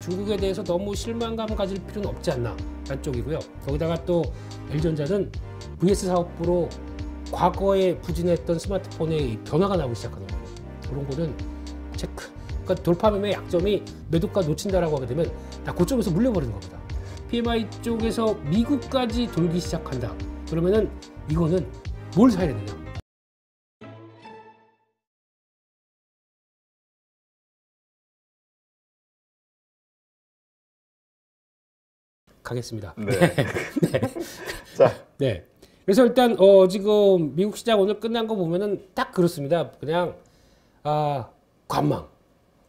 중국에 대해서 너무 실망감 가질 필요는 없지 않나 라는 쪽이고요. 거기다가 또 LG전자는 VS 사업부로 과거에 부진했던 스마트폰의 변화가 나오기 시작하는 거예요. 그런 거는 체크. 그러니까 돌파 매매의 약점이 매도가 놓친다라고 하게 되면 다 그쪽에서 물려버리는 겁니다. PMI 쪽에서 미국까지 돌기 시작한다. 그러면은 이거는 뭘 사야 되느냐? 가겠습니다. 네. 네. 자, 네. 그래서 일단 지금 미국 시장 오늘 끝난 거 보면은 딱 그렇습니다. 그냥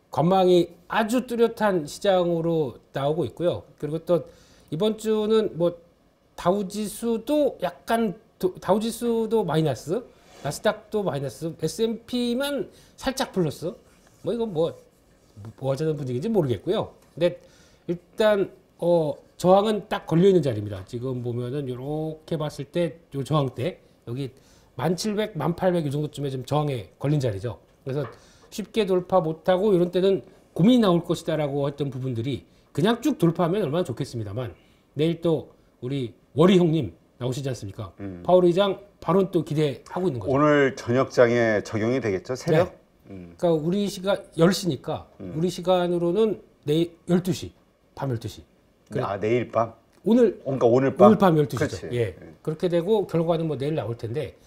관망이 아주 뚜렷한 시장으로 나오고 있고요. 그리고 또 이번 주는 뭐 다우지수도 약간 다우지수도 마이너스, 나스닥도 마이너스, S&P만 살짝 플러스. 뭐 이건 뭐 하자는 분위기인지 모르겠고요. 근데 일단 저항은 딱 걸려 있는 자리입니다. 지금 보면은 이렇게 봤을 때 요 저항대 여기 1700, 1800 이 정도쯤에 좀 저항에 걸린 자리죠. 그래서 쉽게 돌파 못하고 이런 때는 고민이 나올 것이다라고 했던 부분들이 그냥 쭉 돌파하면 얼마나 좋겠습니다만 내일 또 우리 워리 형님 나오시지 않습니까? 파월 의장 발언 또 기대하고 있는 거죠. 오늘 저녁장에 적용이 되겠죠? 새벽? 네. 그러니까 우리 시간 10시니까 우리 시간으로는 내일 12시, 밤 12시. 그래. 내일 밤? 그러니까 오늘 밤? 오늘 밤 12시죠. 예. 그렇게 되고 결과는 뭐 내일 나올 텐데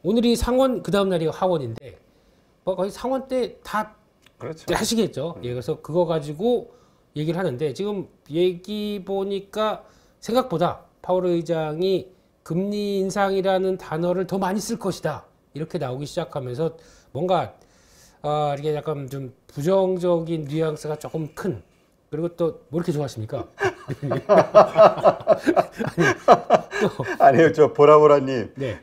오늘이 상원 그 다음 날이 하원인데 뭐 거의 상원 때 다 그렇죠. 하시겠죠. 예. 그래서 그거 가지고 얘기를 하는데 지금 얘기 보니까 생각보다 파월 의장이 금리 인상이라는 단어를 더 많이 쓸 것이다. 이렇게 나오기 시작하면서 뭔가 이게 약간 좀 부정적인 뉘앙스가 조금 큰. 그리고 또 뭐 이렇게 좋아하십니까? 아니요, 저 보라보라님, 네.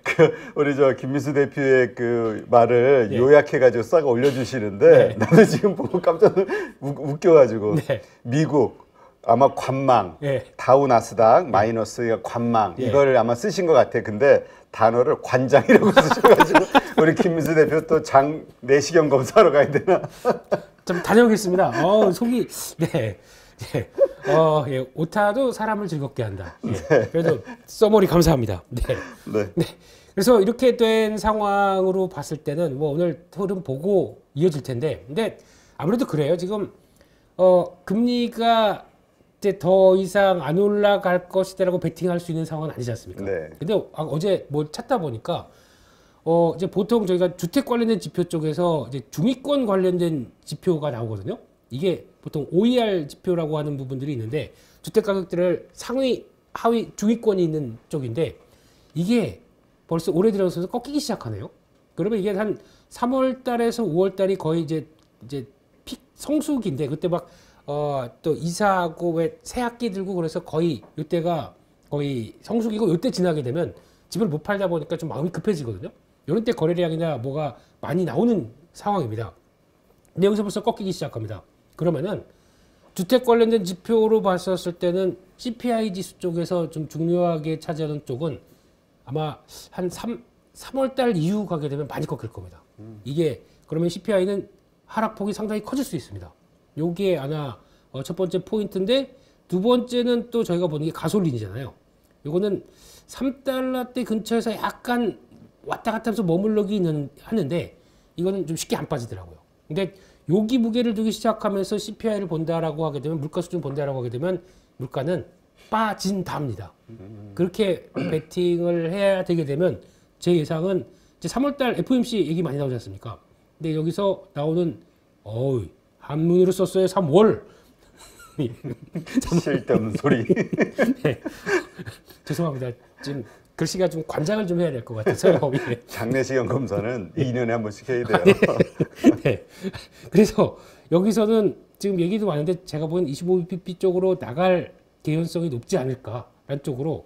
우리 저 김민수 대표의 그 말을 네. 요약해가지고 싹 올려주시는데 네. 나도 지금 보고 깜짝 웃겨가지고 네. 미국 아마 관망, 네. 다우 나스닥 마이너스가 관망 이걸 아마 쓰신 것 같아. 근데 단어를 관장이라고 쓰셔가지고 우리 김민수 대표 또 장 내시경 검사하러 가야 되나? 좀 다녀오겠습니다. 속이 네. 예. 예. 오타도 사람을 즐겁게 한다. 예. 그래도 써머리 감사합니다. 네. 네. 네. 그래서 이렇게 된 상황으로 봤을 때는 뭐 오늘 흐름 보고 이어질 텐데, 근데 아무래도 그래요. 지금 금리가 이제 더 이상 안 올라갈 것이다라고 베팅할 수 있는 상황은 아니지 않습니까? 네. 근데 어제 뭘 찾다 보니까 이제 보통 저희가 주택 관련된 지표 쪽에서 이제 중위권 관련된 지표가 나오거든요. 이게 보통 OER 지표라고 하는 부분들이 있는데 주택 가격들을 상위, 하위, 중위권이 있는 쪽인데 이게 벌써 올해 들어서서 꺾이기 시작하네요. 그러면 이게 한 3월 달에서 5월 달이 거의 이제 픽 성수기인데 그때 막 또 이사하고 왜 새 학기 들고 그래서 거의 이때가 거의 성수기고 이때 지나게 되면 집을 못 팔다 보니까 좀 마음이 급해지거든요. 이런 때 거래량이나 뭐가 많이 나오는 상황입니다. 근데 여기서 벌써 꺾이기 시작합니다. 그러면은 주택 관련된 지표로 봤었을 때는 CPI 지수 쪽에서 좀 중요하게 차지하는 쪽은 아마 한 3월 달 이후 가게 되면 많이 꺾일 겁니다. 이게 그러면 CPI는 하락폭이 상당히 커질 수 있습니다. 요게 하나 첫 번째 포인트인데 두 번째는 또 저희가 보는 게 가솔린이잖아요. 요거는 3달러대 근처에서 약간 왔다 갔다 하면서 머물러기는 하는데 이거는 좀 쉽게 안 빠지더라고요. 근데 여기 무게를 두기 시작하면서 CPI를 본다라고 하게 되면 물가 수준 본다라고 하게 되면 물가는 빠진답니다. 그렇게 베팅을 해야 되게 되면 제 예상은 이제 3월달 FOMC 얘기 많이 나오지 않습니까? 근데 여기서 나오는 한문으로 썼어요. 3월. 쓸데없는 소리. 네. 죄송합니다. 지금 글씨가 좀 관장을 좀 해야 될 것 같아서요. 예. 장내시경 검사는 2년에 한 번씩 해야 돼요. 네. 그래서 여기서는 지금 얘기도 많은데 제가 보기엔 25bp 쪽으로 나갈 개연성이 높지 않을까라는 쪽으로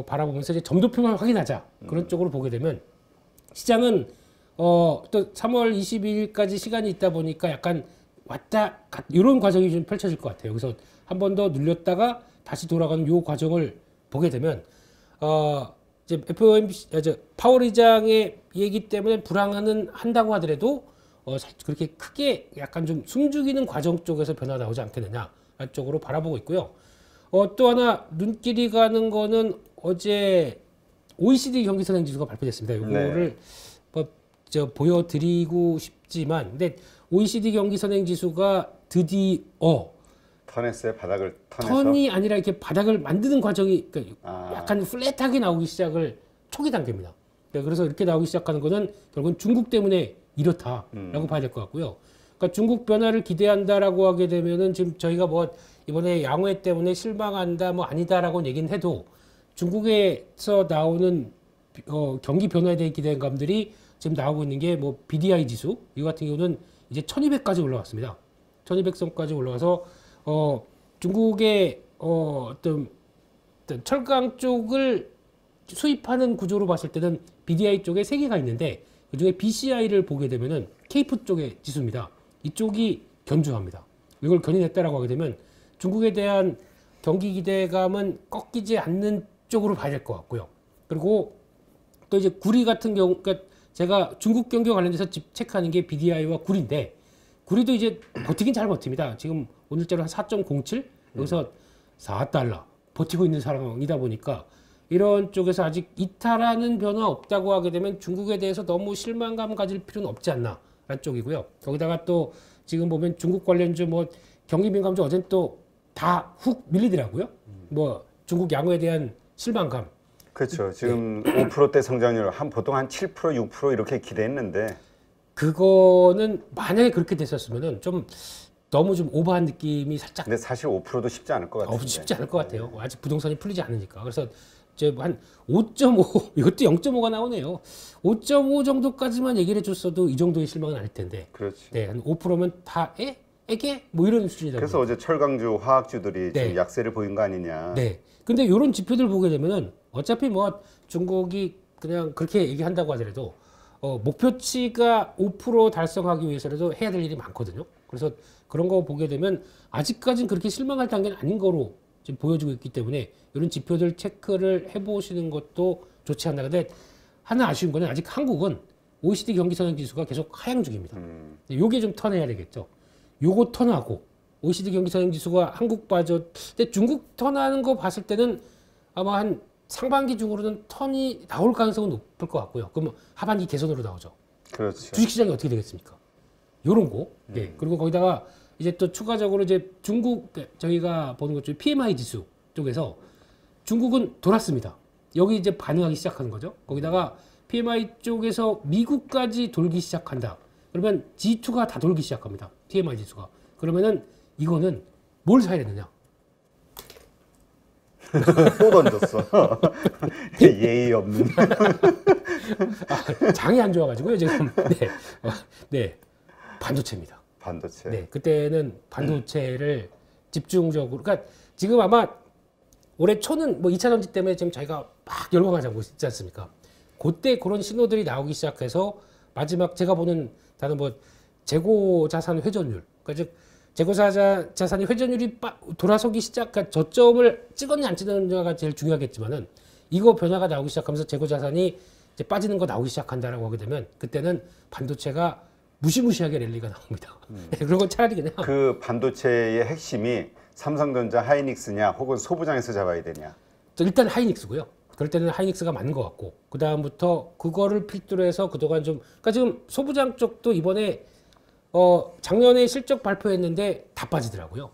바라보면서 이제 점도표만 확인하자 그런 쪽으로 보게 되면 시장은 또 3월 22일까지 시간이 있다 보니까 약간 왔다 갔다 이런 과정이 좀 펼쳐질 것 같아요. 그래서 한 번 더 눌렸다가 다시 돌아가는 요 과정을 보게 되면 이제 FOMC 파월 의장의 얘기 때문에 불황은 한다고 하더라도 그렇게 크게 약간 좀 숨죽이는 과정 쪽에서 변화가 나오지 않겠느냐 쪽으로 바라보고 있고요. 또 하나 눈길이 가는 거는 어제 OECD 경기 선행 지수가 발표됐습니다. 이거를 보여드리고 싶지만, 근데 OECD 경기 선행 지수가 드디어 턴했어요. 바닥을 턴해서. 턴이 아니라 이렇게 바닥을 만드는 과정이 그러니까 약간 플랫하게 나오기 시작을 초기 단계입니다. 그래서 이렇게 나오기 시작하는 거는 결국은 중국 때문에 이렇다라고 봐야 될 것 같고요. 그러니까 중국 변화를 기대한다라고 하게 되면은 지금 저희가 뭐 이번에 양회 때문에 실망한다 뭐 아니다라고 얘기는 해도 중국에서 나오는 경기 변화에 대한 기대감들이 지금 나오고 있는 게 뭐 BDI 지수 이거 같은 경우는 이제 1200까지 올라왔습니다. 1200선까지 올라와서 중국의 어떤 철강 쪽을 수입하는 구조로 봤을 때는 BDI 쪽에 3개가 있는데 그중에 BCI를 보게 되면은 케이프 쪽의 지수입니다. 이쪽이 견주합니다. 이걸 견인했다라고 하게 되면 중국에 대한 경기 기대감은 꺾이지 않는 쪽으로 봐야 될 것 같고요. 그리고 또 이제 구리 같은 경우, 그러니까 제가 중국 경기 관련해서 체크하는 게 BDI와 구리인데 구리도 이제 버티긴 잘 버팁니다. 지금 오늘자로 한 4.07 여기서 4달러 버티고 있는 상황이다 보니까 이런 쪽에서 아직 이탈하는 변화 없다고 하게 되면 중국에 대해서 너무 실망감 가질 필요는 없지 않나라는 쪽이고요. 거기다가 또 지금 보면 중국 관련주 뭐 경기 민감주 어제는 또 다 훅 밀리더라고요. 뭐 중국 양호에 대한 실망감. 그렇죠. 지금 5%대 성장률 보통 한 7%, 6% 이렇게 기대했는데 그거는 만약에 그렇게 됐었으면은 좀 너무 좀 오버한 느낌이 살짝. 근데 사실 5%도 쉽지 않을 것 같은데. 쉽지 않을 것 같아요. 아직 부동산이 풀리지 않으니까. 그래서 이제 한 5.5 이것도 0.5가 나오네요. 5.5 정도까지만 얘기를 해줬어도 이 정도의 실망은 아닐 텐데. 그렇지. 네, 한 5%면 다 에게 뭐 이런 수준이다. 그래서 어제 철강주, 화학주들이 네. 지금 약세를 보인 거 아니냐. 네. 근데 이런 지표들 보게 되면은 어차피 뭐 중국이 그냥 그렇게 얘기한다고 하더라도 목표치가 5% 달성하기 위해서라도 해야 될 일이 많거든요. 그래서 그런 거 보게 되면 아직까지는 그렇게 실망할 단계는 아닌 거로 지금 보여지고 있기 때문에 이런 지표들 체크를 해보시는 것도 좋지 않나. 근데 하나 아쉬운 거는 아직 한국은 OECD 경기 선행 지수가 계속 하향 중입니다. 요게 좀 턴해야 되겠죠. 요거 턴하고 OECD 경기 선행 지수가 한국 근데 중국 턴하는 거 봤을 때는 아마 한 상반기 중으로는 턴이 나올 가능성은 높을 것 같고요. 그럼 하반기 개선으로 나오죠. 그렇죠. 주식시장이 어떻게 되겠습니까? 요런 거. 네. 그리고 거기다가 이제 또 추가적으로 이제 중국 저희가 보는 것 중에 PMI 지수 쪽에서 중국은 돌았습니다. 여기 이제 반응하기 시작하는 거죠. 거기다가 PMI 쪽에서 미국까지 돌기 시작한다. 그러면 G2가 다 돌기 시작합니다. PMI 지수가. 그러면은 이거는 뭘 사야 되느냐? 또 던졌어. 예의 없는. 장이 안 좋아가지고요 지금. 네, 네, 반도체입니다. 반도체. 네, 그때는 반도체를 집중적으로. 그러니까 지금 아마 올해 초는 뭐 2차 전지 때문에 지금 저희가 막 열광하지 않고 있지 않습니까? 그때 그런 신호들이 나오기 시작해서 마지막 제가 보는 다른 뭐 재고 자산 회전율. 그러니까 즉 재고 자산의 회전율이 돌아서기 그러니까 저점을 찍었냐 안 찍었냐가 제일 중요하겠지만은 이거 변화가 나오기 시작하면서 재고 자산이 이제 빠지는 거 나오기 시작한다라고 하게 되면 그때는 반도체가 무시무시하게 랠리가 나옵니다. 그리고 차라리 그냥 그 반도체의 핵심이 삼성전자, 하이닉스냐 혹은 소부장에서 잡아야 되냐. 일단 하이닉스고요. 그럴 때는 하이닉스가 맞는 것 같고 그 다음부터 그거를 필두로 해서 그동안 좀 그러니까 지금 소부장 쪽도 이번에 작년에 실적 발표했는데 다 빠지더라고요.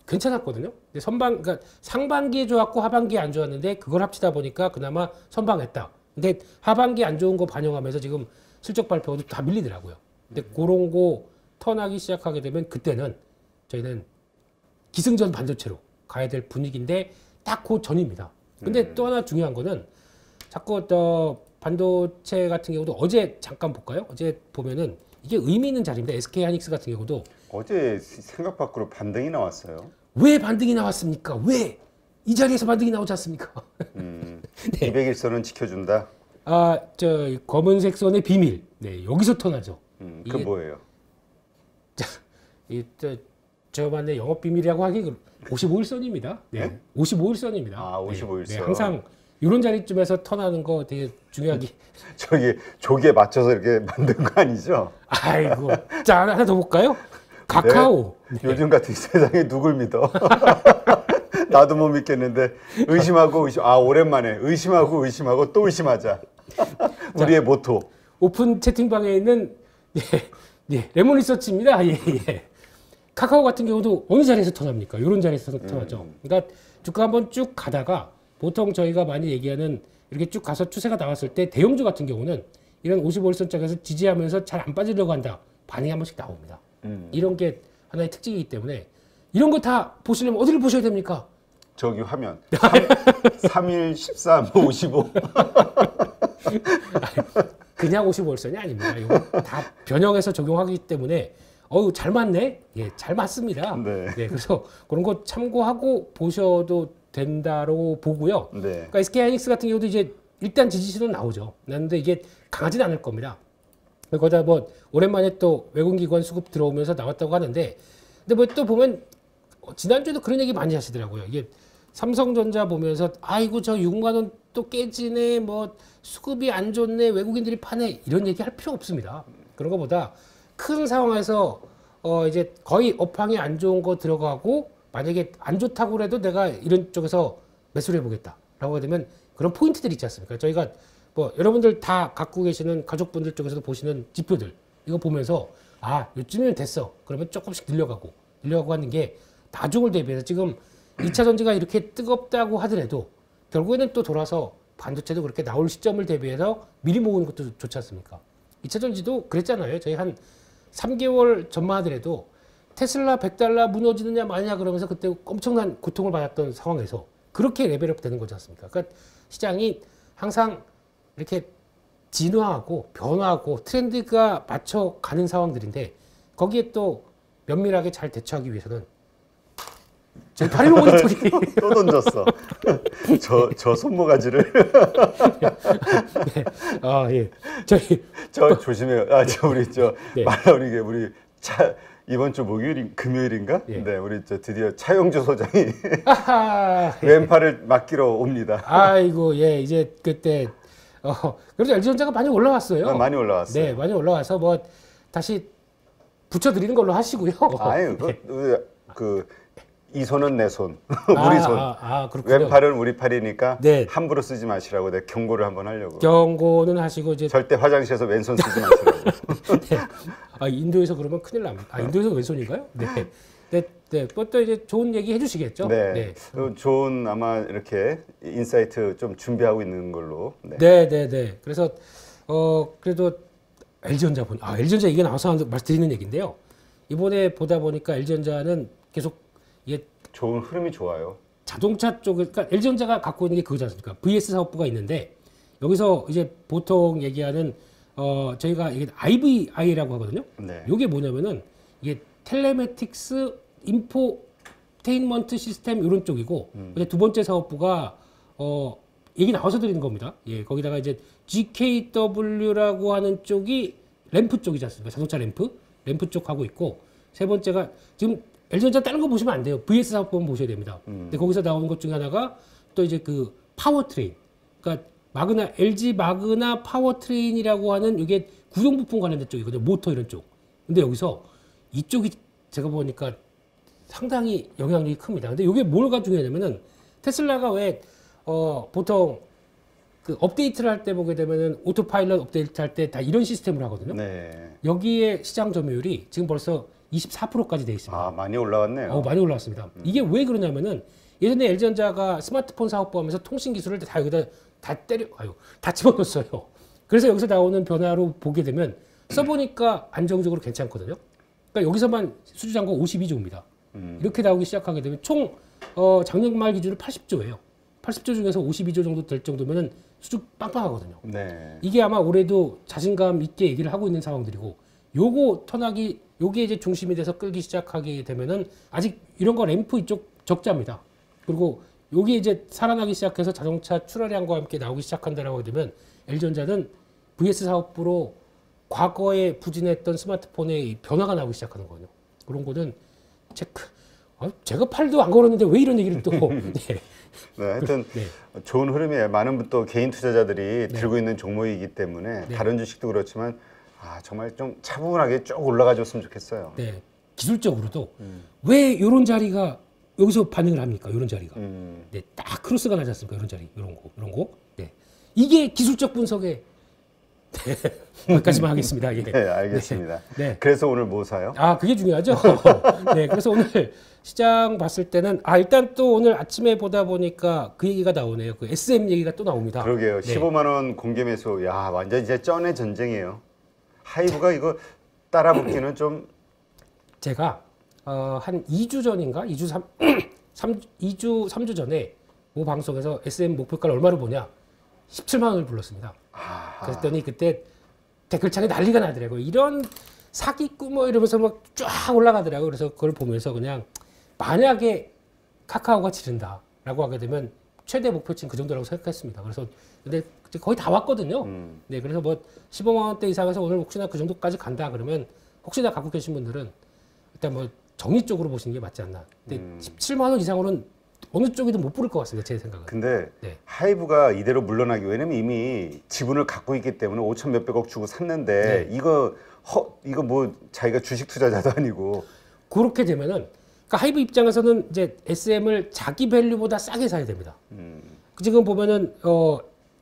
괜찮았거든요. 근데 그러니까 상반기에 좋았고 하반기에 안 좋았는데 그걸 합치다 보니까 그나마 선방했다. 근데 하반기 안 좋은 거 반영하면서 지금 실적 발표도 다 밀리더라고요. 근데 그런 거 턴하기 시작하게 되면 그때는 저희는 기승전 반도체로 가야 될 분위기인데 딱 그 전입니다. 근데 또 하나 중요한 거는 자꾸 반도체 같은 경우도 어제 잠깐 볼까요? 어제 보면은 이게 의미 있는 자리입니다. SK 하이닉스 같은 경우도 어제 생각 밖으로 반등이 나왔어요. 왜 반등이 나왔습니까? 왜? 이 자리에서 반등이 나오지 않습니까? 네. 200일선은 지켜준다. 검은색 선의 비밀. 네, 여기서 턴하죠. 그 뭐예요? 저만의 영업 비밀이라고 하기 55일선입니다. 네, 55일선입니다. 아, 55일선. 네, 항상 이런 자리쯤에서 턴하는 거 되게 중요하게. 저기 조기에 맞춰서 이렇게 만든 거 아니죠? 아이고, 자 하나 더 볼까요? 카카오. 요즘 같은 세상에 누굴 믿어? 나도 못 믿겠는데 의심하고 오랜만에 의심하고 또 의심하자. 우리의 모토. 오픈 채팅방에 있는 레몬 리서치입니다. 예. 카카오 같은 경우도 어느 자리에서 터납니까? 이런 자리에서 터나죠. 그러니까 주가 한번 쭉 가다가 보통 저희가 많이 얘기하는 이렇게 쭉 가서 추세가 나왔을 때 대형주 같은 경우는 이런 55일선 쪽에서 지지하면서 잘 안 빠지려고 한다. 반응이 한 번씩 나옵니다. 이런 게 하나의 특징이기 때문에 이런 거 다 보시려면 어디를 보셔야 됩니까? 저기 화면 3일 13, 55. 그냥 55일선이 아닙니다. 이거 다 변형해서 적용하기 때문에 잘 맞네? 예, 잘 맞습니다. 네. 그래서 그런 거 참고하고 보셔도 된다고 보고요. 네. 그러니까 SK하이닉스 같은 경우도 이제 일단 지지신호 나오죠. 나는데 이게 강하진 않을 겁니다. 거기다 뭐 오랜만에 또 외국기관 수급 들어오면서 나왔다고 하는데, 근데 뭐 또 보면 지난주에도 그런 얘기 많이 하시더라고요. 이게 삼성전자 보면서 아이고 저 6만 원 또 깨지네, 뭐 수급이 안 좋네, 외국인들이 파네, 이런 얘기 할 필요 없습니다. 그런 것보다 큰 상황에서 이제 거의 업황이 안 좋은 거 들어가고 만약에 안 좋다고 그래도 내가 이런 쪽에서 매수를 해보겠다라고 되면 그런 포인트들이 있지 않습니까? 저희가 뭐 여러분들 다 갖고 계시는 가족분들 쪽에서도 보시는 지표들 이거 보면서 요쯤이면 됐어. 그러면 조금씩 늘려가고 하는 게 나중을 대비해서 지금 2차 전지가 이렇게 뜨겁다고 하더라도 결국에는 또 돌아서 반도체도 그렇게 나올 시점을 대비해서 미리 모으는 것도 좋지 않습니까? 2차 전지도 그랬잖아요. 저희 한 3개월 전만 하더라도 테슬라 $100 무너지느냐 마느냐 그러면서 그때 엄청난 고통을 받았던 상황에서 그렇게 레벨업 되는 거지 않습니까? 그러니까 시장이 항상 이렇게 진화하고 변화하고 트렌드가 맞춰가는 상황들인데 거기에 또 면밀하게 잘 대처하기 위해서는 저희 815 모니터링 또 던졌어. 저 손모가지를. 예. 저 조심해요. 우리 네. 말 나오는 게 우리 이번 주 금요일인가? 예. 네, 우리 드디어 차영주 소장이 예. 왼팔을 맡기러 옵니다. 아이고, 예, 이제 그때 그래도 LG전자가 많이 올라왔어요. 많이 올라왔어요. 네, 많이 올라와서 뭐 다시 붙여드리는 걸로 하시고요. 아유, 이 손은 내 손, 아, 우리 손. 그렇군요. 왼팔은 우리 팔이니까 네. 함부로 쓰지 마시라고 내가 경고를 한번 하려고. 경고는 하시고 이제 절대 화장실에서 왼손 쓰지 마시라고. 네. 인도에서 그러면 큰일 납니다. 인도에서 왼손인가요? 네. 또 이제 좋은 얘기 해주시겠죠? 네. 좋은 아마 이렇게 인사이트 좀 준비하고 있는 걸로. 네. 그래서 그래도 LG전자 LG전자 이게 나와서 말씀드리는 얘기인데요. 이번에 보다 보니까 LG전자는 계속 이게 좋은 흐름이 좋아요. 자동차 쪽에, 그러니까 LG전자가 갖고 있는 게 그거지 않습니까? VS 사업부가 있는데 여기서 이제 보통 얘기하는 저희가 이게 IVI라고 하거든요. 네. 이게 뭐냐면은 이게 텔레매틱스 인포테인먼트 시스템 이런 쪽이고 이제 두 번째 사업부가 얘기 나와서 드리는 겁니다. 예, 거기다가 이제 GKW라고 하는 쪽이 램프 쪽이지 않습니까? 자동차 램프 쪽 하고 있고 세 번째가 지금 LG전자 다른 거 보시면 안 돼요. VS 사업부만 보셔야 됩니다. 근데 거기서 나오는 것 중에 하나가 또 이제 그 파워트레인. 그러니까 LG 마그나 파워트레인이라고 하는 이게 구동 부품 관련된 쪽이거든요. 모터 이런 쪽. 근데 여기서 이쪽이 제가 보니까 상당히 영향력이 큽니다. 근데 이게 뭐가 중요하냐면은 테슬라가 왜 보통 그 업데이트를 할 때 보게 되면은 오토파일럿 업데이트 할 때 다 이런 시스템으로 하거든요. 네. 여기에 시장 점유율이 지금 벌써 24%까지 돼 있습니다. 많이 올라왔네요. 많이 올라왔습니다. 이게 왜 그러냐면은 예전에 LG전자가 스마트폰 사업부 하면서 통신 기술을 다 여기다 다 집어넣었어요. 그래서 여기서 나오는 변화로 보게 되면 써보니까 안정적으로 괜찮거든요. 그러니까 여기서만 수주잔고 52조입니다. 이렇게 나오기 시작하게 되면 총 작년 말 기준으로 80조예요. 80조 중에서 52조 정도 될 정도면은 수주 빵빵하거든요. 네. 이게 아마 올해도 자신감 있게 얘기를 하고 있는 상황들이고 요게 이제 중심이 돼서 끌기 시작하게 되면은 아직 이런 거 램프 이쪽 적자입니다. 그리고 요게 이제 살아나기 시작해서 자동차 출하량과 함께 나오기 시작한다라고 하게 되면 LG전자는 VS 사업부로 과거에 부진했던 스마트폰의 변화가 나오기 시작하는 거거든요. 그런 거는 체크. 제가 팔도 안 걸었는데 왜 이런 얘기를 또. 네. 네, 하여튼 좋은 흐름이에요. 많은 또 개인 투자자들이 들고 있는 종목이기 때문에 다른 주식도 그렇지만 정말 좀 차분하게 쭉 올라가 줬으면 좋겠어요. 네. 기술적으로도 왜 이런 자리가 여기서 반응을 합니까? 이런 자리가. 네, 딱 크로스가 나지 않습니까? 이런 자리, 이런 거. 네, 이게 기술적 분석의 네, 여기까지만 하겠습니다. 예. 네, 알겠습니다. 네. 그래서 오늘 뭐 사요? 아, 그게 중요하죠. 네, 그래서 오늘 시장 봤을 때는 일단 또 오늘 아침에 보다 보니까 그 얘기가 나오네요. 그 SM 얘기가 또 나옵니다. 그러게요. 네. 15만 원 공개 매수. 야, 완전 이제 쩐의 전쟁이에요. 하이브가 이거 따라붙기는 좀 제가 한 2주 전인가 2주 3주 전에 뭐 방송에서 SM 목표가를 얼마로 보냐 17만 원을 불렀습니다. 그랬더니 그때 댓글창에 난리가 나더라고요. 이런 사기꾼 뭐 이러면서 막 쫙 올라가더라고요. 그래서 그걸 보면서 그냥 만약에 카카오가 지른다라고 하게 되면 최대 목표치는 그 정도라고 생각했습니다. 그래서 근데 거의 다 왔거든요. 네, 그래서 뭐 15만 원대 이상에서 오늘 혹시나 그 정도까지 간다 그러면 혹시나 갖고 계신 분들은 일단 뭐 정리 쪽으로 보시는 게 맞지 않나. 근데 17만 원 이상으로는 어느 쪽이든 못 부를 것 같습니다. 제 생각은. 근데 네. 하이브가 이대로 물러나기 왜냐면 이미 지분을 갖고 있기 때문에 5천 몇백억 주고 샀는데 네. 이거 뭐 자기가 주식 투자자도 아니고 그렇게 되면은 그러니까 하이브 입장에서는 이제 SM을 자기 밸류보다 싸게 사야 됩니다. 지금 보면은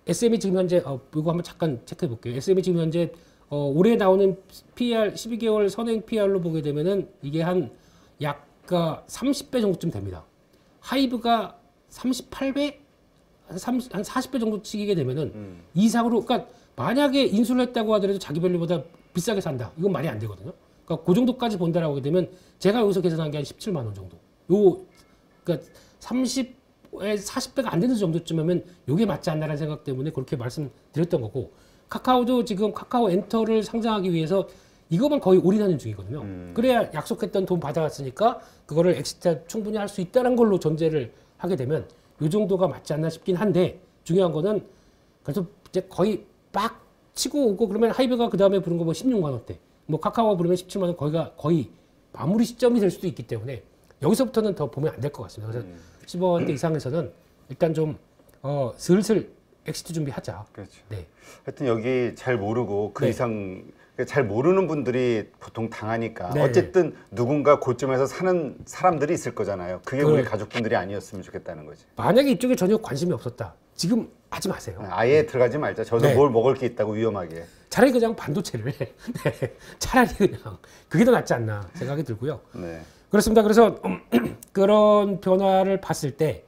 SM이 지금 현재 이거 한번 잠깐 체크해 볼게요. SM이 지금 현재 올해 나오는 PER 12개월 선행 PER로 보게 되면은 이게 한 약가 30배 정도쯤 됩니다. 하이브가 38배 한 40배 정도 치게 되면은 이상으로 그러니까 만약에 인수를 했다고 하더라도 자기 밸류보다 비싸게 산다. 이건 말이 안 되거든요. 그러니까 그 정도까지 본다라고 하게 되면 제가 여기서 계산한 게 한 17만 원 정도. 그러니까 30에 40배가 안 되는 정도쯤이면 이게 맞지 않나라는 생각 때문에 그렇게 말씀드렸던 거고 카카오도 지금 카카오 엔터를 상장하기 위해서 이것만 거의 올인하는 중이거든요. 그래야 약속했던 돈 받아왔으니까 그거를 엑시트 충분히 할 수 있다는 걸로 전제를 하게 되면 이 정도가 맞지 않나 싶긴 한데 중요한 거는 그래서 이제 거의 빡 치고 오고 그러면 하이브가 그 다음에 부른 거 뭐 16만 원대, 뭐 카카오가 부르면 17만 원 거의 마무리 시점이 될 수도 있기 때문에 여기서부터는 더 보면 안 될 것 같습니다. 그래서 15만 원대 이상에서는 일단 좀 슬슬 엑시트 준비하자. 그렇죠. 네. 하여튼 여기 잘 모르고 그 네. 이상 잘 모르는 분들이 보통 당하니까 네. 어쨌든 누군가 고점에서 사는 사람들이 있을 거잖아요. 그게 우리 가족분들이 아니었으면 좋겠다는 거지. 만약에 이쪽에 전혀 관심이 없었다. 지금 하지 마세요. 아예 들어가지 말자. 저도 네. 뭘 먹을 게 있다고 위험하게. 차라리 그냥 반도체를 네. 차라리 그냥 그게 더 낫지 않나 생각이 들고요. 네. 그렇습니다. 그래서 그런 변화를 봤을 때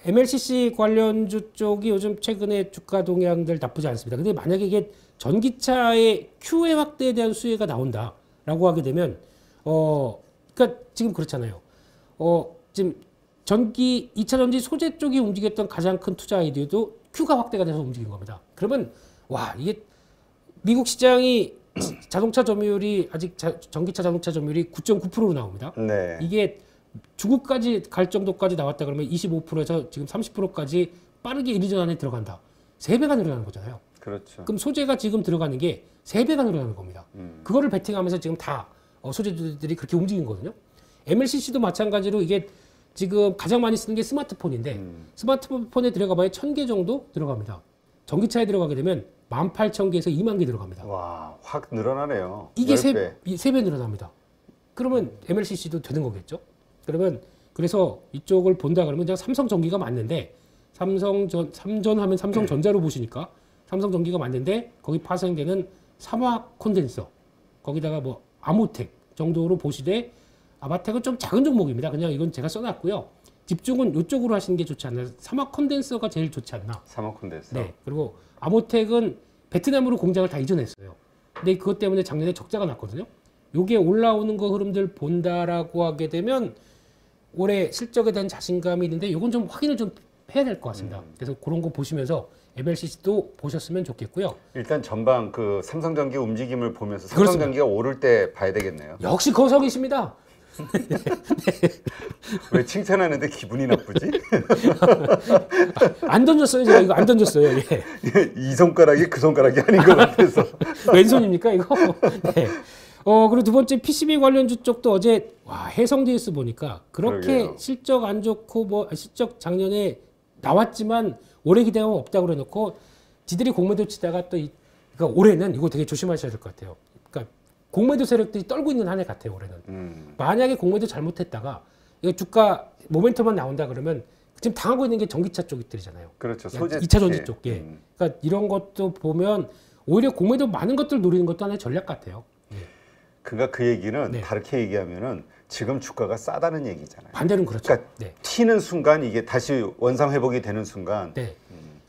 MLCC 관련주 쪽이 요즘 최근에 주가 동향들 나쁘지 않습니다. 근데 만약에 이게 전기차의 Q의 확대에 대한 수혜가 나온다라고 하게 되면 그러니까 지금 그렇잖아요. 지금 2차 전지 소재 쪽이 움직였던 가장 큰 투자 아이디어도 Q가 확대가 돼서 움직인 겁니다. 그러면 와 이게 미국 시장이 자동차 점유율이 아직 전기차 자동차 점유율이 9.9%로 나옵니다. 네. 이게 중국까지 갈 정도까지 나왔다 그러면 25%에서 지금 30%까지 빠르게 1, 2년 안에 들어간다. 3배가 늘어나는 거잖아요. 그렇죠. 그럼 소재가 지금 들어가는 게 3배가 늘어나는 겁니다. 그거를 베팅하면서 지금 다 소재들이 그렇게 움직인 거거든요. MLCC도 마찬가지로 이게 지금 가장 많이 쓰는 게 스마트폰인데 스마트폰에 들어가봐야 1000개 정도 들어갑니다. 전기차에 들어가게 되면 18,000개에서 2만 개 들어갑니다. 와, 확 늘어나네요. 이게 10배. 3배 늘어납니다. 그러면 MLCC도 되는 거겠죠? 그러면 그래서 이쪽을 본다 그러면 그냥 삼성전기가 맞는데 삼전하면 삼성전자로 보시니까 삼성전기가 맞는데 거기 파생되는 삼화 콘덴서 거기다가 뭐 아모텍 정도로 보시되 아마텍은 좀 작은 종목입니다. 그냥 이건 제가 써놨고요. 집중은 이쪽으로 하시는 게 좋지 않나. 삼화 콘덴서가 제일 좋지 않나. 사모콘데서. 네. 그리고 아모텍은 베트남으로 공장을 다 이전했어요. 근데 그것 때문에 작년에 적자가 났거든요. 요게 올라오는 거 흐름들 본다라고 하게 되면 올해 실적에 대한 자신감이 있는데 이건 좀 확인을 좀 해야 될 것 같습니다. 그래서 그런 거 보시면서 MLCC도 보셨으면 좋겠고요. 일단 전방 그 삼성전기 움직임을 보면서 삼성전기가 오를 때 봐야 되겠네요. 역시 거성이십니다. 왜 칭찬하는데 기분이 나쁘지? 안 던졌어요. 제가 이거 안 던졌어요. 예. 이 손가락이 그 손가락이 아닌 것 같아서. 왼손입니까 이거? 네. 그리고 두 번째 PCB 관련주 쪽도 어제 해성DS 보니까 그렇게 그러게요. 실적 안 좋고 뭐 실적 작년에 나왔지만 올해 기대감 없다고 그래놓고 지들이 공매도 치다가 또 그러니까 올해는 이거 되게 조심하셔야 될 것 같아요. 그러니까 공매도 세력들이 떨고 있는 한 해 같아요 올해는. 만약에 공매도 잘못했다가 이거 주가 모멘텀만 나온다 그러면 지금 당하고 있는 게 전기차 쪽들이잖아요. 그렇죠. 소재 2차 전지 쪽. 예. 그러니까 이런 것도 보면 오히려 공매도 많은 것들 노리는 것도 하나의 전략 같아요. 예. 그러니까 그 얘기는 네. 다르게 얘기하면은 지금 주가가 싸다는 얘기잖아요. 반대는 그렇죠. 그러니까 네. 튀는 순간 이게 다시 원상 회복이 되는 순간 네.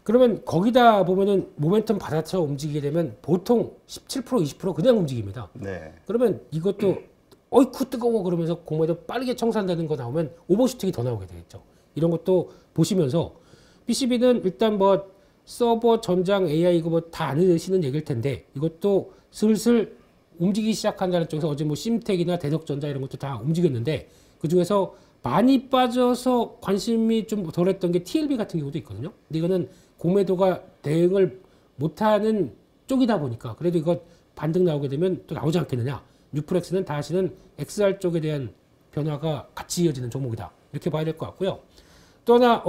그러면 거기다 보면은 모멘텀 받아쳐 움직이게 되면 보통 17% 20% 그냥 움직입니다. 네. 그러면 이것도 어이쿠 뜨거워 그러면서 공매도 빠르게 청산되는 거 나오면 오버슈팅이 더 나오게 되겠죠. 이런 것도 보시면서 PCB는 일단 뭐 서버, 전장, AI 이거 뭐 다 아시는 얘기일 텐데 이것도 슬슬 움직이기 시작한다는 쪽에서 어제 뭐 심텍이나 대덕전자 이런 것도 다 움직였는데 그 중에서 많이 빠져서 관심이 좀 덜했던 게 TLB 같은 경우도 있거든요. 근데 이거는 공매도가 대응을 못하는 쪽이다 보니까 그래도 이거 반등 나오게 되면 또 나오지 않겠느냐. 뉴프렉스는 다시는 XR 쪽에 대한 변화가 같이 이어지는 종목이다. 이렇게 봐야 될 것 같고요. 또 하나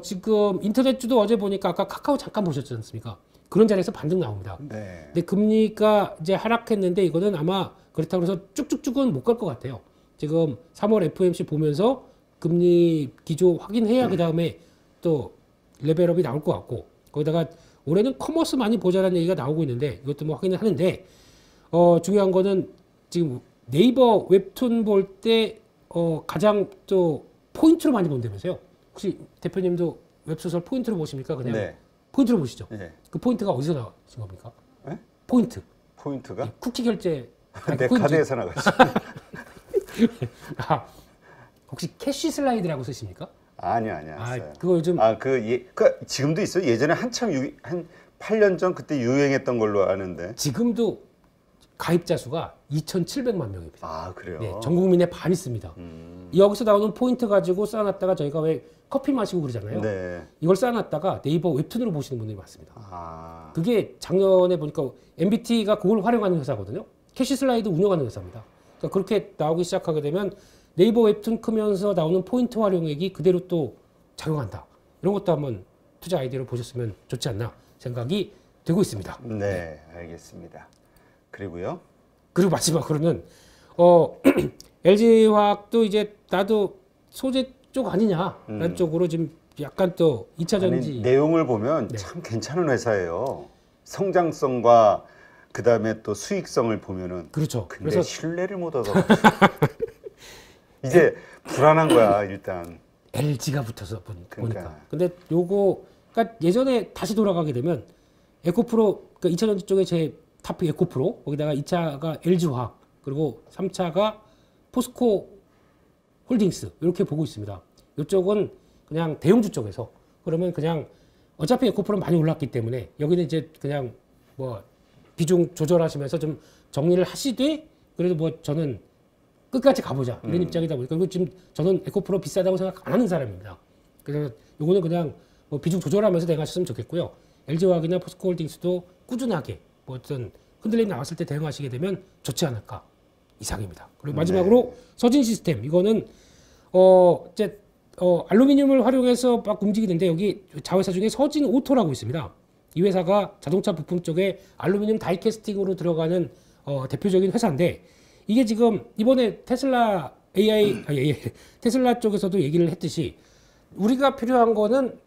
지금 인터넷주도 어제 보니까 아까 카카오 잠깐 보셨지 않습니까? 그런 자리에서 반등 나옵니다. 네. 근데 금리가 이제 하락했는데 이거는 아마 그렇다고 해서 쭉쭉쭉은 못 갈 것 같아요. 지금 3월 FOMC 보면서 금리 기조 확인해야 그 다음에 또 레벨업이 나올 것 같고 거기다가 올해는 커머스 많이 보자라는 얘기가 나오고 있는데 이것도 뭐 확인을 하는데 중요한 거는 지금 네이버 웹툰 볼 때 가장 또 포인트로 많이 본다면서요. 혹시 대표님도 웹소설 포인트로 보십니까? 그냥 네. 포인트로 보시죠. 네. 그 포인트가 어디서 나오신 겁니까? 네? 포인트. 포인트가 예, 쿠키 결제. 내 카드에서 나갔어. 아, 혹시 캐시 슬라이드라고 쓰십니까? 아니요, 아니요. 아, 안 써요. 그거 요즘 그 지금도 있어요. 예전에 한참 한 8년 전 그때 유행했던 걸로 아는데. 지금도 가입자 수가 2,700만 명입니다. 아, 그래요. 네, 전 국민의 반 있습니다. 여기서 나오는 포인트 가지고 쌓아놨다가 저희가 왜 커피 마시고 그러잖아요. 네. 이걸 쌓아놨다가 네이버 웹툰으로 보시는 분들이 많습니다. 아. 그게 작년에 보니까 MBT가 그걸 활용하는 회사거든요. 캐시 슬라이드 운영하는 회사입니다. 그러니까 그렇게 나오기 시작하게 되면 네이버 웹툰 크면서 나오는 포인트 활용액이 그대로 또 작용한다. 이런 것도 한번 투자 아이디어로 보셨으면 좋지 않나 생각이 되고 있습니다. 네, 알겠습니다. 그리고요. 그리고 마지막으로는 LG화학도 이제 나도 소재 쪽 아니냐라는 쪽으로 지금 약간 또 2차 전지 아니, 내용을 보면 네. 참 괜찮은 회사예요. 성장성과 그다음에 또 수익성을 보면은 그렇죠. 근데 그래서 신뢰를 못 얻어. 이제 불안한 거야, 일단. LG가 붙어서 보니까. 그러니까. 근데 요거 그러니까 예전에 다시 돌아가게 되면 에코프로 그 2차 전지 쪽에 제 탑픽 에코프로 거기다가 2차가 LG화학 그리고 3차가 포스코 홀딩스 이렇게 보고 있습니다. 이쪽은 그냥 대형주 쪽에서 그러면 그냥 어차피 에코프로는 많이 올랐기 때문에 여기는 이제 그냥 뭐 비중 조절하시면서 좀 정리를 하시되 그래도 뭐 저는 끝까지 가보자 이런 입장이다 보니까 그리고 지금 저는 에코프로 비싸다고 생각 안 하는 사람입니다. 그래서 요거는 그냥 뭐 비중 조절하면서 대응하셨으면 좋겠고요. LG화학이나 포스코홀딩스도 꾸준하게 뭐 어떤 흔들림 나왔을 때 대응하시게 되면 좋지 않을까 이상입니다. 그리고 마지막으로 서진시스템 이거는 이제 알루미늄을 활용해서 막 움직이는데 여기 자회사 중에 서진오토라고 있습니다. 이 회사가 자동차 부품 쪽에 알루미늄 다이캐스팅으로 들어가는 대표적인 회사인데 이게 지금 이번에 테슬라 테슬라 쪽에서도 얘기를 했듯이 우리가 필요한 거는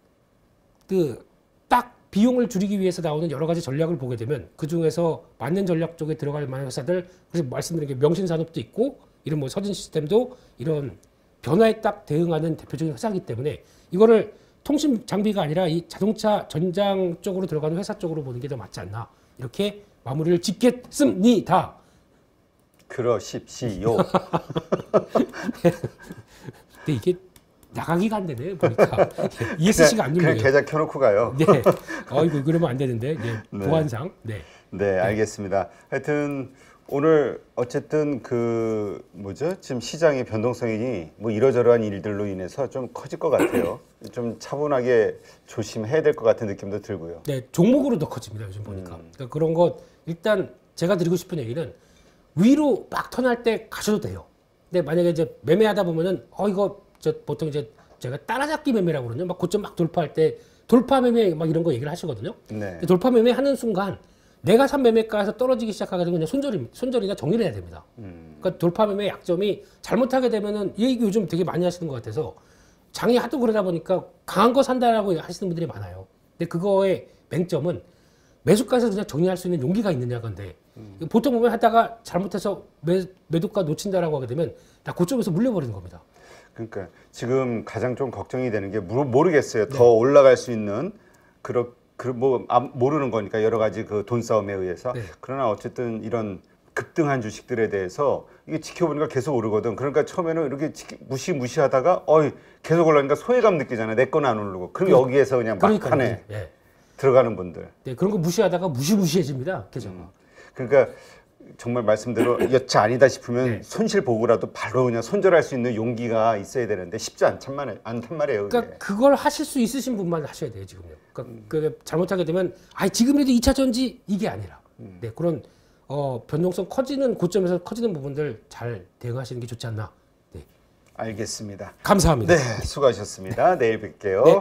그 딱 비용을 줄이기 위해서 나오는 여러 가지 전략을 보게 되면 그 중에서 맞는 전략 쪽에 들어갈 만한 회사들 그래서 말씀드린 게 명신산업도 있고 이런 뭐 서진시스템도 이런 변화에 딱 대응하는 대표적인 회사이기 때문에 이거를 통신 장비가 아니라 이 자동차 전장 쪽으로 들어가는 회사 쪽으로 보는 게 더 맞지 않나 이렇게 마무리를 짓겠습니다. 그러십시오. 근데 이게 나가기가 안 되네 보니까 ESC가 안 눌려요. 그냥 계좌 켜놓고 가요. 네. 이거 그러면 안 되는데 네. 보안상. 네. 네, 알겠습니다. 하여튼 오늘 어쨌든 그 뭐죠? 지금 시장의 변동성이 뭐 이러저러한 일들로 인해서 좀 커질 것 같아요. 좀 차분하게 조심해야 될 것 같은 느낌도 들고요. 네, 종목으로 더 커집니다 요즘 보니까. 그러니까 그런 것 일단 제가 드리고 싶은 얘기는 위로 막 턴할 때 가셔도 돼요. 근데 만약에 이제 매매하다 보면은 이거 보통 이제 제가 따라잡기 매매라고 그러죠. 막 고점 막 돌파할 때 돌파 매매 막 이런 거 얘기를 하시거든요. 네. 돌파 매매 하는 순간 내가 산 매매가에서 떨어지기 시작하게 되면 그냥 손절이나 정리를 해야 됩니다. 그러니까 돌파 매매 약점이 잘못하게 되면은 이 얘기 요즘 되게 많이 하시는 것 같아서 장이 하도 그러다 보니까 강한 거 산다라고 하시는 분들이 많아요. 근데 그거의 맹점은 매수가에서 그냥 정리할 수 있는 용기가 있느냐 건데 보통 보면 하다가 잘못해서 매도가 놓친다라고 하게 되면 다 고점에서 물려버리는 겁니다. 그러니까 지금 가장 좀 걱정이 되는 게 모르겠어요. 더 올라갈 수 있는 모르는 거니까 여러 가지 그 돈 싸움에 의해서. 그러나 어쨌든 이런 급등한 주식들에 대해서 이게 지켜보니까 계속 오르거든. 그러니까 처음에는 이렇게 무시하다가 계속 올라가니까 소외감 느끼잖아요. 내 건 안 오르고. 그럼 여기에서 그냥 막판에 들어가는 분들. 네, 그런 거 무시하다가 무시무시해집니다. 계좌가. 그러니까 정말 말씀대로 여차 아니다 싶으면 손실 보고라도 바로 그냥 손절할 수 있는 용기가 있어야 되는데 쉽지 않단 말이에요. 그러니까 그걸 하실 수 있으신 분만 하셔야 돼요, 지금요. 그러니까 그게 잘못하게 되면 지금이라도 2차 전지 이게 아니라 네, 그런 변동성 커지는 고점에서 커지는 부분들 잘 대응하시는 게 좋지 않나. 네. 알겠습니다. 감사합니다. 네, 수고하셨습니다. 내일 뵐게요. 네.